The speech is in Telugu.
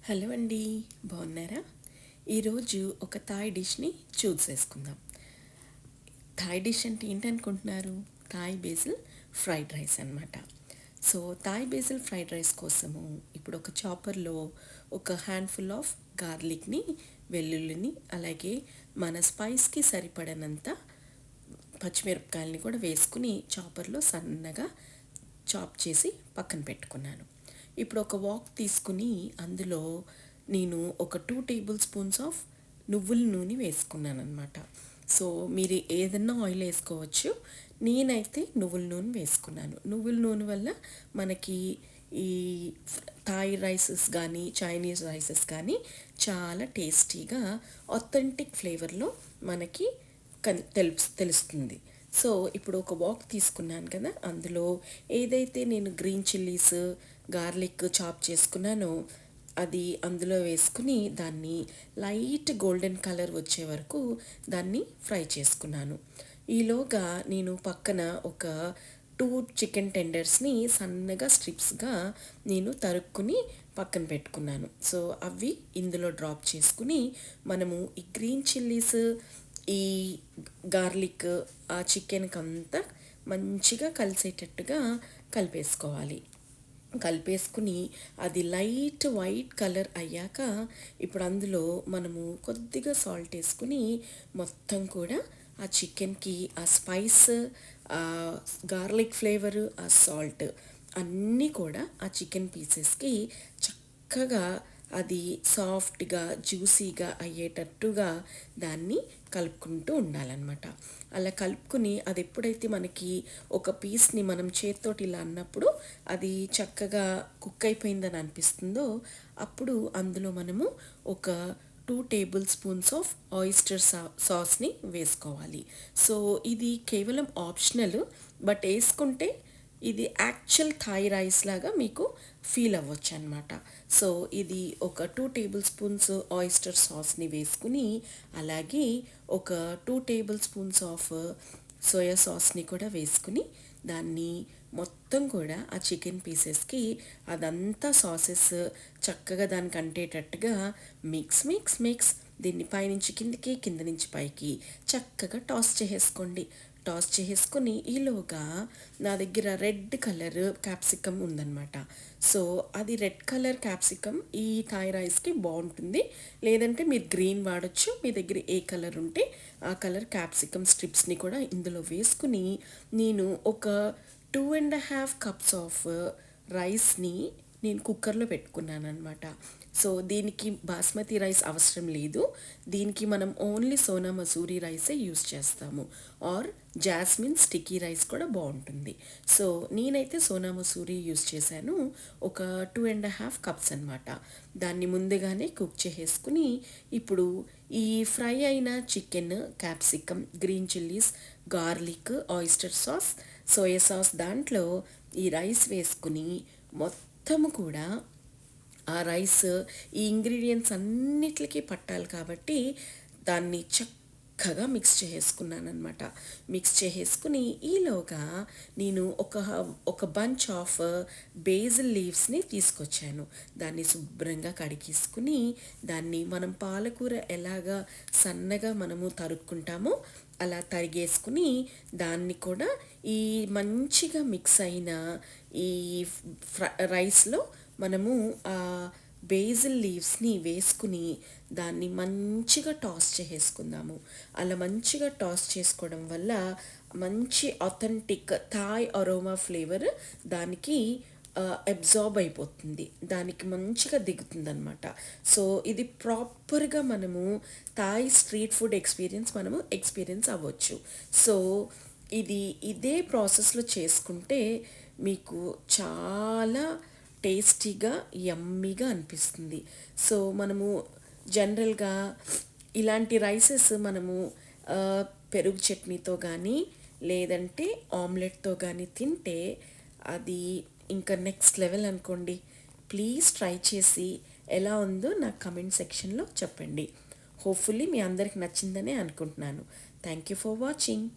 హలో అండి, బాగున్నారా? ఈరోజు ఒక థాయ్ డిష్ని చూస్ చేసుకుందాం. థాయ్ డిష్ అంటే ఏంటనుకుంటున్నారు? థాయ్ బేసిల్ ఫ్రైడ్ రైస్ అనమాట. So Thai basil fried rice కోసము ఇప్పుడు ఒక చాపర్లో ఒక హ్యాండ్ఫుల్ ఆఫ్ గార్లిక్ని, వెల్లుల్లిని, అలాగే మన స్పైస్కి సరిపడనంత పచ్చిమిరపకాయలని కూడా వేసుకుని చాపర్లో సన్నగా చాప్ చేసి పక్కన పెట్టుకున్నాను. ఇప్పుడు ఒక వాక్ తీసుకుని అందులో నేను ఒక 2 టేబుల్ స్పూన్స్ ఆఫ్ నువ్వుల నూనె వేసుకున్నాను అనమాట. సో మీరు ఏదన్నా ఆయిల్ వేసుకోవచ్చు. నేనైతే నువ్వుల నూనె వేసుకున్నాను. నువ్వుల నూనె వల్ల మనకి ఈ థాయ్ రైసెస్ కానీ చైనీస్ రైసెస్ కానీ చాలా టేస్టీగా ఆథెంటిక్ ఫ్లేవర్లో మనకి తెలుస్తుంది. సో ఇప్పుడు ఒక వాక్ తీసుకున్నాను కదా, అందులో ఏదైతే నేను గ్రీన్ చిల్లీస్, గార్లిక్ చాప్ చేసుకున్నానో అది అందులో వేసుకుని దాన్ని లైట్ గోల్డెన్ కలర్ వచ్చే వరకు దాన్ని ఫ్రై చేసుకున్నాను. ఈలోగా నేను పక్కన ఒక 2 చికెన్ టెండర్స్ని సన్నగా స్ట్రిప్స్గా నేను తరుక్కుని పక్కన పెట్టుకున్నాను. సో అవి ఇందులో డ్రాప్ చేసుకుని మనము ఈ గ్రీన్ చిల్లీస్, ఈ గార్లిక్ ఆ చికెన్కి అంతా మంచిగా కలిసేటట్టుగా కలిపేసుకోవాలి. కలిపేసుకుని అది లైట్ వైట్ కలర్ అయ్యాక ఇప్పుడు అందులో మనము కొద్దిగా సాల్ట్ వేసుకుని మొత్తం కూడా ఆ చికెన్కి ఆ స్పైస్, ఆ గార్లిక్ ఫ్లేవరు, ఆ సాల్ట్ అన్నీ కూడా ఆ చికెన్ పీసెస్కి చక్కగా అది సాఫ్ట్గా జ్యూసీగా అయ్యేటట్టుగా దాన్ని కలుపుకుంటూ ఉండాలన్నమాట. అలా కలుపుకుని అది ఎప్పుడైతే మనకి ఒక పీస్ని మనం చేత్తోటి ఇలా అన్నప్పుడు అది చక్కగా కుక్ అయిపోయిందని అనిపిస్తుందో అప్పుడు అందులో మనము ఒక 2 టేబుల్ స్పూన్స్ ఆఫ్ ఆయిస్టర్ సాస్ని వేసుకోవాలి. సో ఇది కేవలం ఆప్షనల్, బట్ వేసుకుంటే ఇది యాక్చువల్ థాయ్ రైస్ లాగా మీకు ఫీల్ అవ్వచ్చు అనమాట. సో ఇది ఒక 2 టేబుల్ స్పూన్స్ ఆయిస్టర్ సాస్ని వేసుకుని అలాగే ఒక 2 టేబుల్ స్పూన్స్ ఆఫ్ సోయా సాస్ని కూడా వేసుకుని దాన్ని మొత్తం కూడా ఆ చికెన్ పీసెస్కి అదంతా సాసెస్ చక్కగా దానికి అంటేటట్టుగా మిక్స్ మిక్స్ మిక్స్ దీన్ని పైనుంచి కిందికి, కింద నుంచి పైకి చక్కగా టాస్ చేసేసుకోండి. టాస్ చేసుకుని ఈలోగా నా దగ్గర రెడ్ కలర్ క్యాప్సికమ్ ఉందన్నమాట. సో అది రెడ్ కలర్ క్యాప్సికమ్ ఈ థాయ్ రైస్కి బాగుంటుంది. లేదంటే మీరు గ్రీన్ వాడచ్చు. మీ దగ్గర ఏ కలర్ ఉంటే ఆ కలర్ క్యాప్సికమ్ స్ట్రిప్స్ని కూడా ఇందులో వేసుకుని నేను ఒక 2.5 కప్స్ ఆఫ్ రైస్ని నేను కుక్కర్లో పెట్టుకున్నాను అనమాట. సో దీనికి బాస్మతి రైస్ అవసరం లేదు. దీనికి మనం ఓన్లీ సోనా మసూరి రైసే యూస్ చేస్తాము. ఆర్ జాస్మిన్ స్టిక్కీ రైస్ కూడా బాగుంటుంది. సో నేనైతే సోనా మసూరి యూస్ చేశాను. ఒక 2.5 కప్స్ అనమాట. దాన్ని ముందుగానే కుక్ చేసేసుకుని ఇప్పుడు ఈ ఫ్రై అయిన chicken, capsicum, green chillies, garlic, oyster sauce, soya sauce దాంట్లో ఈ రైస్ వేసుకుని మొత్తము కూడా ఆ రైస్ ఈ ఇంగ్రీడియంట్స్ అన్నిటికీ పట్టాలి కాబట్టి దాన్ని చక్కగా మిక్స్ చేసుకున్నాను అనమాట. మిక్స్ చేసుకుని ఈలోగా నేను ఒక బంచ్ ఆఫ్ బేజిల్ లీవ్స్ని తీసుకొచ్చాను. దాన్ని శుభ్రంగా కడిగేసుకుని దాన్ని మనం పాలకూర ఎలాగా సన్నగా మనము తరుక్కుంటామో అలా తరిగేసుకుని దాన్ని కూడా ఈ మంచిగా మిక్స్ అయిన ఈ రైస్లో మనము ఆ బేజిల్ లీవ్స్ని వేసుకుని దాన్ని మంచిగా టాస్ చేసేసుకుందాము. అలా మంచిగా టాస్ చేసుకోవడం వల్ల మంచి ఆథెంటిక్ థాయ్ అరోమా ఫ్లేవర్ దానికి అబ్జార్బ్ అయిపోతుంది, దానికి మంచిగా దిగుతుంది అనమాట. సో ఇది ప్రాపర్గా మనము థాయ్ స్ట్రీట్ ఫుడ్ మనము ఎక్స్పీరియన్స్ అవ్వచ్చు. సో ఇదే ప్రాసెస్లో చేసుకుంటే మీకు చాలా టేస్టీగా యమ్మీగా అనిపిస్తుంది. సో మనము జనరల్గా ఇలాంటి రైసెస్ మనము పెరుగు చట్నీతో కానీ లేదంటే ఆమ్లెట్తో కానీ తింటే అది ఇంకా నెక్స్ట్ లెవెల్ అనుకోండి. ప్లీజ్ ట్రై చేసి ఎలా ఉందో నాకు కమెంట్ సెక్షన్లో చెప్పండి. హోప్ఫుల్లీ మీ అందరికి నచ్చిందనే అనుకుంటున్నాను. Thank you for watching.